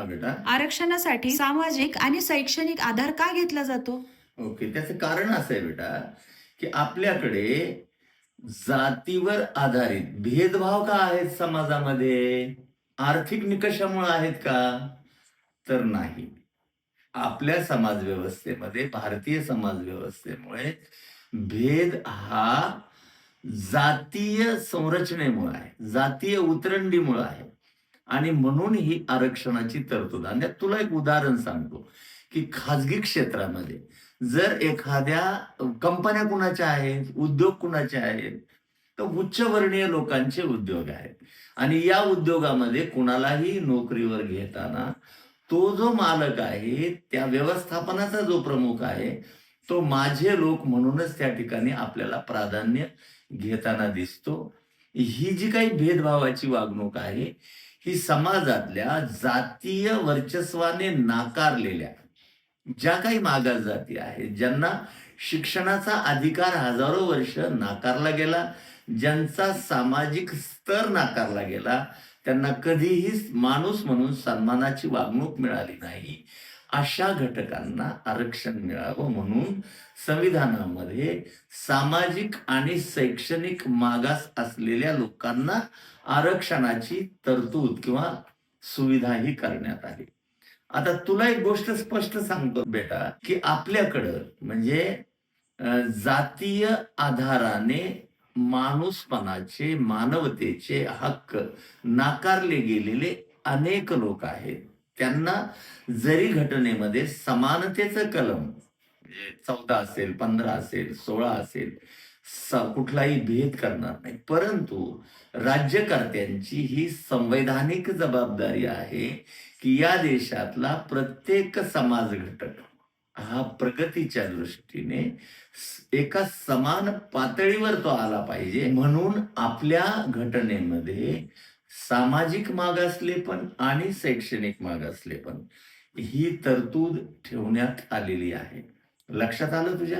हा बेटा. आरक्षणासाठी सामाजिक आणि शैक्षणिक आधार का घेतला जातो? ओके. त्याचं कारण असं आहे बेटा, की आपल्याकडे जातीवर आधारित भेदभाव का आहेत समाजामध्ये? आर्थिक निकषामुळे आहेत का? तर नाही. आपल्या समाजव्यवस्थेमध्ये, भारतीय समाजव्यवस्थेमुळे भेद हा जातीय संरचनेमुळे आहे, जातीय उतरंडीमुळे आहे. आणि म्हणून ही आरक्षणाची तरतूद. आणि त्यात तुला एक उदाहरण सांगतो, की खाजगी क्षेत्रामध्ये जर एखाद्या कंपन्या कुणाच्या आहेत, उद्योग कुणाचे आहेत, तर उच्चवर्णीय लोकांचे उद्योग आहेत. आणि या उद्योगामध्ये कुणालाही नोकरीवर घेताना तो जो मालक आहे, त्या व्यवस्थापनाचा जो प्रमुख आहे, तो माझे लोक म्हणूनच त्या ठिकाणी आपल्याला प्राधान्य घेताना दिसतो. ही जी काही भेदभावाची वागणूक आहे, ही समाजातल्या जातीय वर्चस्वाने नाकारलेल्या ज्या काही मागास जाती आहेत, ज्यांना शिक्षणाचा अधिकार हजारो वर्ष नाकारला गेला, ज्यांचा सामाजिक स्तर नाकारला गेला, त्यांना कधीही माणूस म्हणून सन्मानाची वागणूक मिळाली नाही, अशा घटकांना आरक्षण मिळावं म्हणून संविधानामध्ये सामाजिक आणि शैक्षणिक मागास असलेल्या लोकांना आरक्षणाची तरतूद किंवा सुविधाही करण्यात आली. आता तुला एक गोष्ट स्पष्ट सांगतो बेटा, की आपल्याकडं म्हणजे जातीय आधाराने माणूसपणाचे, मानवतेचे हक्क नाकारले गेलेले अनेक लोक आहेत. त्यांना जरी घटनेमध्ये समानतेचं कलम म्हणजे 14 असेल, 15 असेल, 16 असेल, कुठलाही भेद करणार नाही. परंतु राज्यकर्त्यांची ही संवैधानिक जबाबदारी आहे, की या देशातला प्रत्येक समाज घटक हा प्रगतीच्या दृष्टीने एका समान पातळीवर तो आला पाहिजे. म्हणून आपल्या घटनेमध्ये सामाजिक मागासलेपण आणि शैक्षणिक मागासलेपण ही तरतूद ठेवण्यात आलेली आहे. लक्षात आलं तुझ्या?